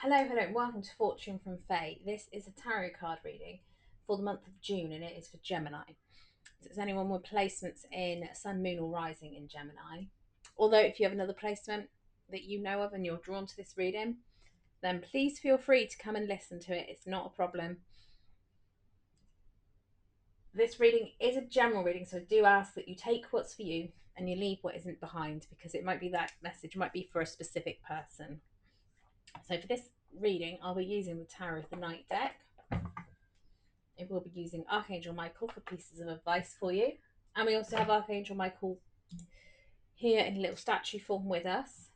Hello, welcome to Fortune from Faye. This is a tarot card reading for the month of June and it is for Gemini. So it's anyone with placements in Sun, Moon, or Rising in Gemini. Although, if you have another placement that you know of and you're drawn to this reading, then please feel free to come and listen to it. It's not a problem. This reading is a general reading, so I do ask that you take what's for you and you leave what isn't behind, because it might be that message might be for a specific person. So for this reading, I'll be using the Tower of the Night deck. It will be using Archangel Michael for pieces of advice for you. And we also have Archangel Michael here in a little statue form with us,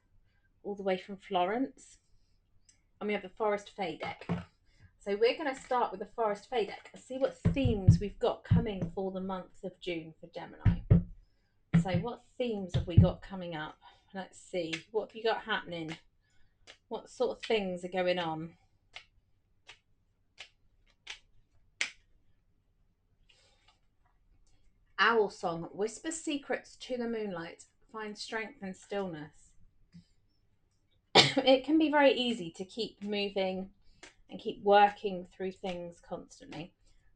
all the way from Florence. And we have the Forest Fae deck. So we're going to start with the Forest Fae deck and see what themes we've got coming for the month of June for Gemini. So what themes have we got coming up? Let's see. What have you got happening? What sort of things are going on? Owl song. Whisper secrets to the moonlight. Find strength and stillness. It can be very easy to keep moving and keep working through things constantly.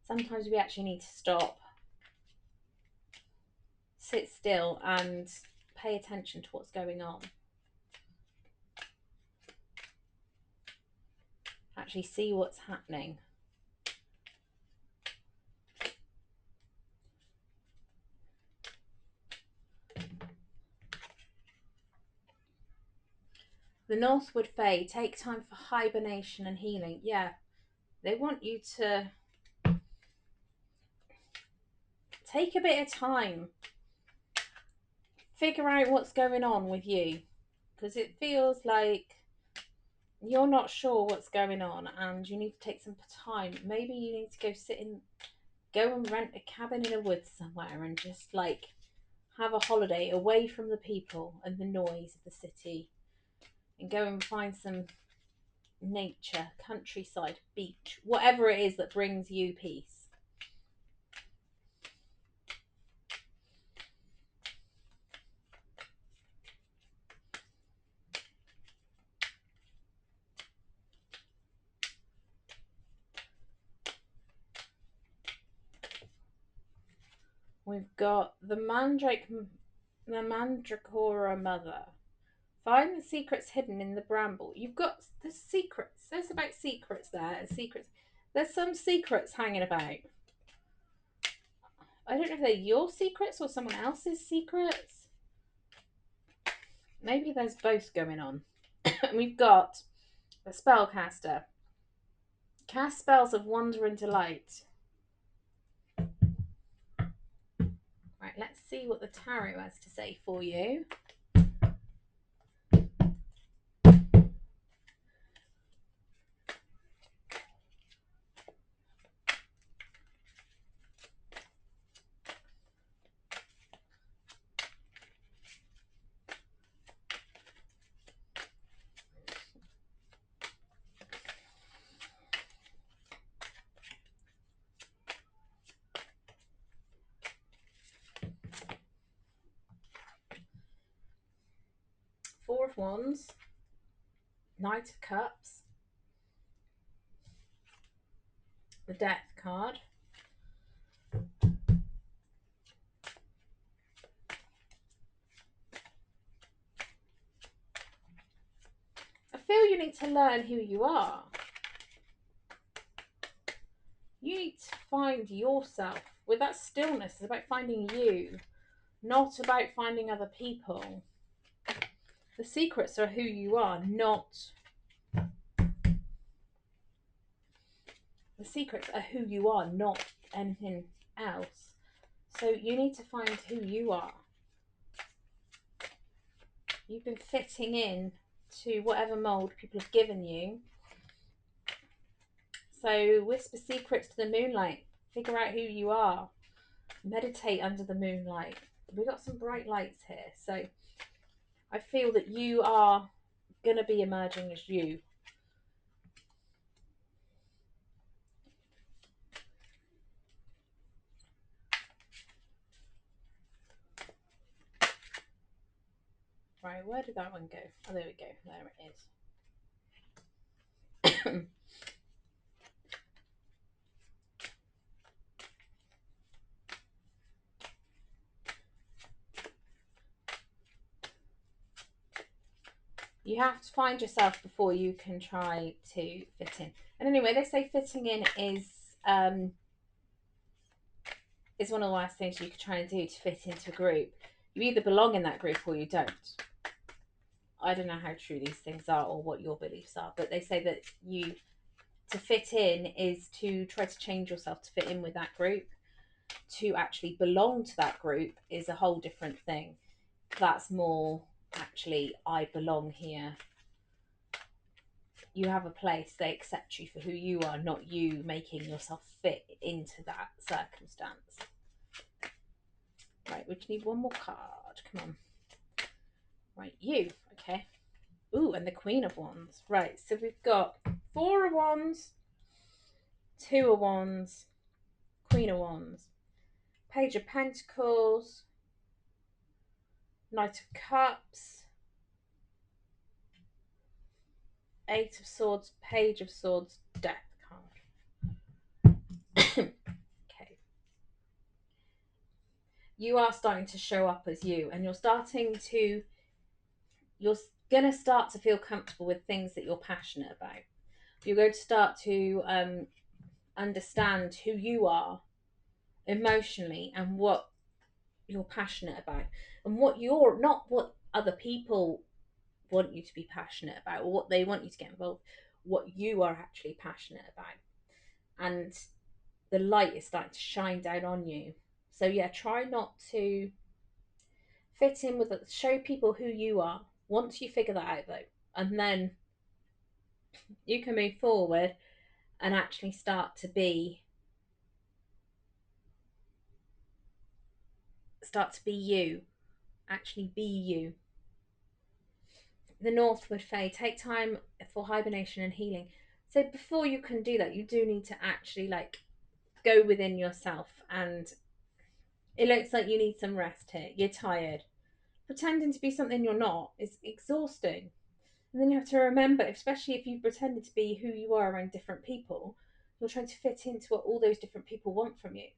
Sometimes we actually need to stop, sit still, and pay attention to what's going on. Actually see what's happening. The Northwood Fae take time for hibernation and healing. Yeah, they want you to take a bit of time, figure out what's going on with you, because it feels like you're not sure what's going on and you need to take some time. Maybe you need to go and rent a cabin in a woods somewhere and just like have a holiday away from the people and the noise of the city, and go and find some nature, countryside, beach, whatever it is that brings you peace. We've got the Mandragora Mother. Find the secrets hidden in the bramble. You've got the secrets. There's about secrets there. Secrets. There's some secrets hanging about. I don't know if they're your secrets or someone else's secrets. Maybe there's both going on. We've got the spellcaster. Cast spells of wonder and delight. Right, let's see what the tarot has to say for you. Four of Wands, Knight of Cups, the Death card, I feel you need to learn who you are. You need to find yourself. With that stillness, it's about finding you, not about finding other people. The secrets are who you are, not... The secrets are who you are, not anything else. So you need to find who you are. You've been fitting in to whatever mold people have given you. So whisper secrets to the moonlight. Figure out who you are. Meditate under the moonlight. We've got some bright lights here. So I feel that you are going to be emerging as you. Right, where did that one go? Oh, there we go. There it is. You have to find yourself before you can try to fit in. And anyway, they say fitting in is one of the last things you could try and do to fit into a group. You either belong in that group or you don't. I don't know how true these things are or what your beliefs are, but they say that you to fit in is to try to change yourself to fit in with that group. To actually belong to that group is a whole different thing. That's more actually, I belong here. You have a place, they accept you for who you are, not you making yourself fit into that circumstance. Right, we just need one more card. Come on. Right, you. Okay. Ooh, and the Queen of Wands. Right, so we've got Four of Wands, Two of Wands, Queen of Wands, Page of Pentacles, Knight of Cups, Eight of Swords, Page of Swords, Death card. Okay. You are starting to show up as you, and you're going to start to feel comfortable with things that you're passionate about. You're going to start to understand who you are emotionally and what you're passionate about, and what you're not what other people want you to be passionate about or what they want you to get involved, what you are actually passionate about. And the light is starting to shine down on you. So yeah, try not to fit in with it. Show people who you are once you figure that out though, and then you can move forward and actually start to be you. Actually be you. The North would say take time for hibernation and healing. So before you can do that, you do need to actually go within yourself, and it looks like you need some rest here. You're tired. Pretending to be something you're not is exhausting. And then you have to remember, especially if you've pretended to be who you are around different people, you're trying to fit into what all those different people want from you.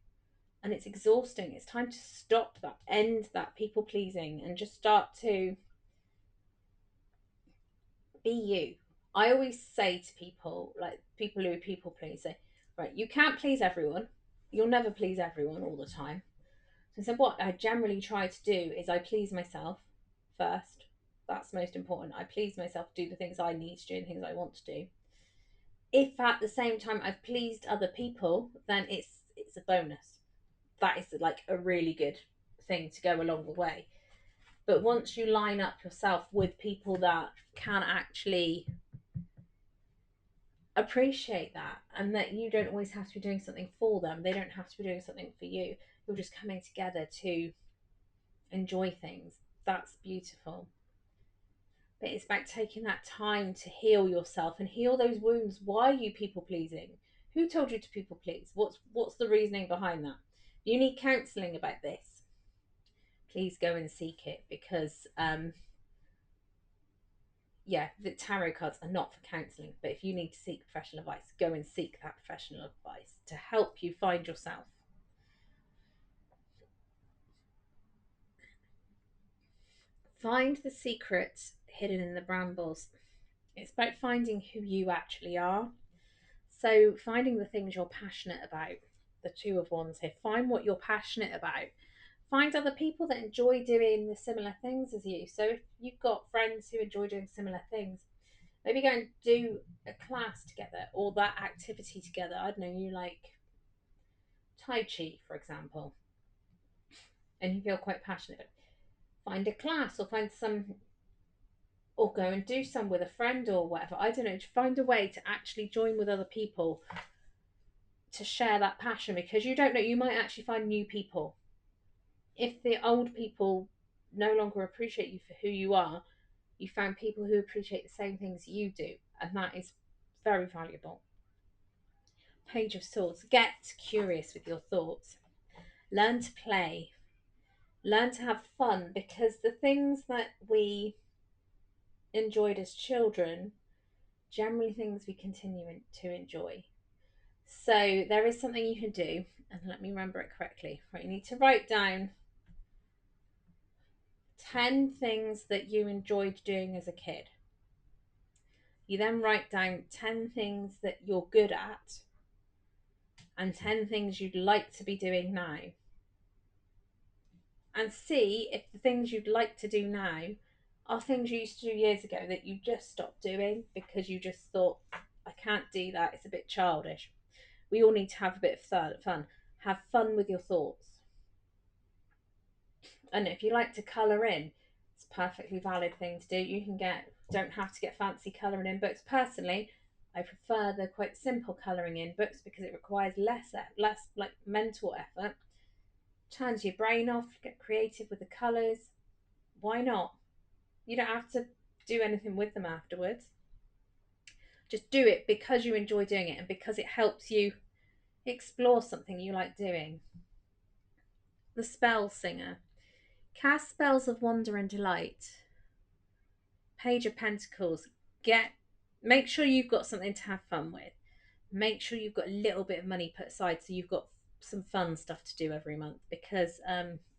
And it's exhausting. It's time to stop that, end that people pleasing, and just start to be you. I always say to people, like people who people please, say, right, you can't please everyone. You'll never please everyone all the time. So what I generally try to do is I please myself first. That's most important. I please myself, do the things I need to do and things I want to do. If at the same time I've pleased other people, then it's a bonus. That is like a really good thing to go along the way. But once you line up yourself with people that can actually appreciate that, and that you don't always have to be doing something for them, they don't have to be doing something for you, you're just coming together to enjoy things. That's beautiful. But it's about taking that time to heal yourself and heal those wounds. Why are you people pleasing? Who told you to people please? What's the reasoning behind that? You need counselling about this. Please go and seek it, because yeah, the tarot cards are not for counselling, but if you need to seek professional advice, go and seek that professional advice to help you find yourself. Find the secret hidden in the brambles. It's about finding who you actually are. So, finding the things you're passionate about, the Two of Wands here, find what you're passionate about. Find other people that enjoy doing the similar things as you. So, if you've got friends who enjoy doing similar things, maybe go and do a class together or that activity together. I don't know, you like Tai Chi, for example, and you feel quite passionate. Find a class or find some, or go and do some with a friend or whatever. I don't know, to find a way to actually join with other people to share that passion, because you don't know, you might actually find new people. If the old people no longer appreciate you for who you are, you found people who appreciate the same things you do, and that is very valuable. Page of Swords. Get curious with your thoughts. Learn to play. Learn to have fun, because the things that we enjoyed as children generally things we continue to enjoy. So there is something you can do, and let me remember it correctly. Right, you need to write down 10 things that you enjoyed doing as a kid. You then write down 10 things that you're good at and 10 things you'd like to be doing now. And see if the things you'd like to do now are things you used to do years ago that you just stopped doing because you just thought, I can't do that, it's a bit childish. We all need to have a bit of fun. Have fun with your thoughts. And if you like to colour in, it's a perfectly valid thing to do. You can don't have to get fancy colouring in books. Personally, I prefer the quite simple colouring in books because it requires less like mental effort. Turns your brain off, get creative with the colours. Why not? You don't have to do anything with them afterwards. Just do it because you enjoy doing it and because it helps you explore something you like doing. The Spell Singer. Cast spells of wonder and delight. Page of Pentacles. Make sure you've got something to have fun with. Make sure you've got a little bit of money put aside so you've got some fun stuff to do every month because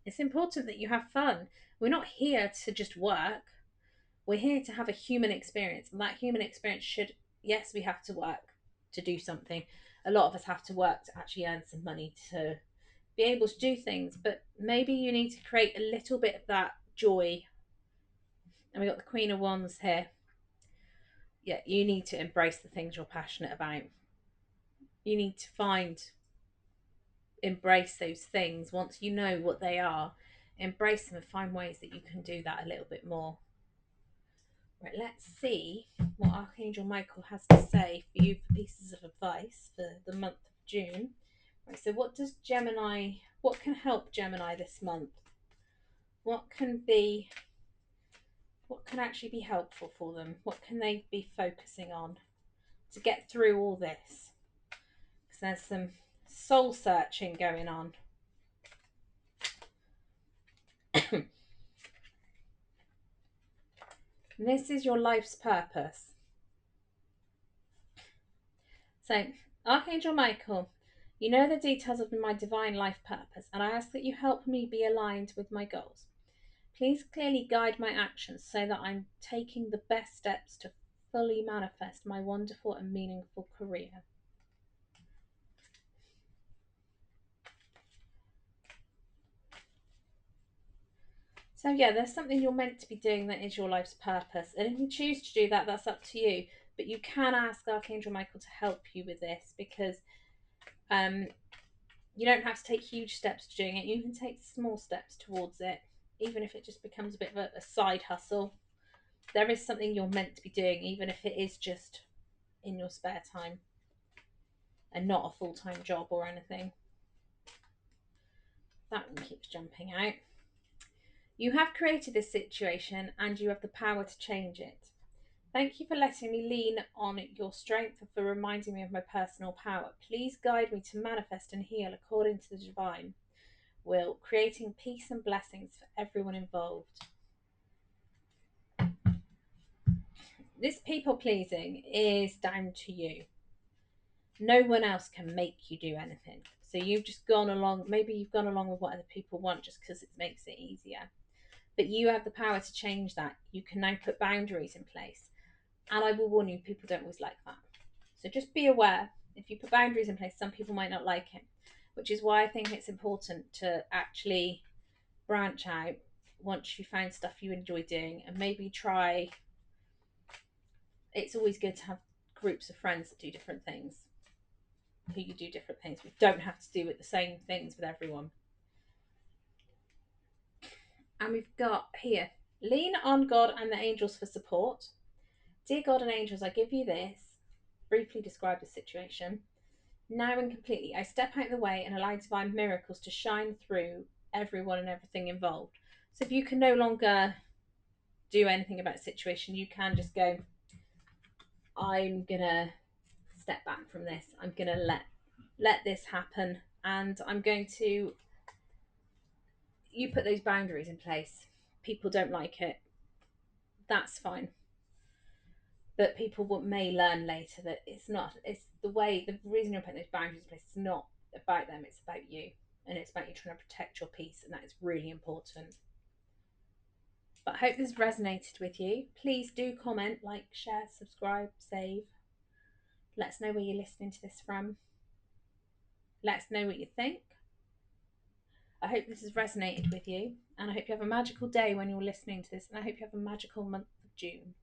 it's important that you have fun. We're not here to just work. We're here to have a human experience, and that human experience should, yes, we have to work to do something. A lot of us have to work to actually earn some money to be able to do things, but maybe you need to create a little bit of that joy. And we got the Queen of Wands here. Yeah, you need to embrace the things you're passionate about. You need to embrace those things once you know what they are. Embrace them and find ways that you can do that a little bit more. Right, let's see what Archangel Michael has to say for you for pieces of advice for the month of June. Right, so what can help Gemini this month? What can actually be helpful for them? What can they be focusing on to get through all this? Because there's some soul searching going on. This is your life's purpose. So, Archangel Michael, you know the details of my divine life purpose, and I ask that you help me be aligned with my goals. Please clearly guide my actions so that I'm taking the best steps to fully manifest my wonderful and meaningful career. So, yeah, there's something you're meant to be doing that is your life's purpose. And if you choose to do that, that's up to you. But you can ask Archangel Michael to help you with this because you don't have to take huge steps to doing it. You can take small steps towards it, even if it just becomes a bit of a side hustle. There is something you're meant to be doing, even if it is just in your spare time and not a full-time job or anything. That one keeps jumping out. You have created this situation and you have the power to change it. Thank you for letting me lean on your strength and for reminding me of my personal power. Please guide me to manifest and heal according to the divine will, creating peace and blessings for everyone involved. This people pleasing is down to you. No one else can make you do anything. So you've just gone along, maybe you've gone along with what other people want just because it makes it easier. But you have the power to change that. You can now put boundaries in place. And I will warn you, people don't always like that. So just be aware, if you put boundaries in place, some people might not like it, which is why I think it's important to actually branch out once you find stuff you enjoy doing and maybe try. It's always good to have groups of friends that do different things, who you do different things. We don't have to do it the same things with everyone. And we've got here, lean on God and the angels for support. Dear God and angels, I give you this. Briefly describe the situation. Now and completely, I step out of the way and allow divine miracles to shine through everyone and everything involved. So if you can no longer do anything about the situation, you can just go, I'm gonna step back from this. I'm gonna let this happen, and I'm going to. You put those boundaries in place. People don't like it. That's fine. that people may learn later that it's not, it's the reason you're putting those boundaries in place is not about them, it's about you. And it's about you trying to protect your peace, and that is really important. But I hope this resonated with you. Please do comment, like, share, subscribe, save. Let us know where you're listening to this from. Let us know what you think. I hope this has resonated with you, and I hope you have a magical day when you're listening to this, and I hope you have a magical month of June.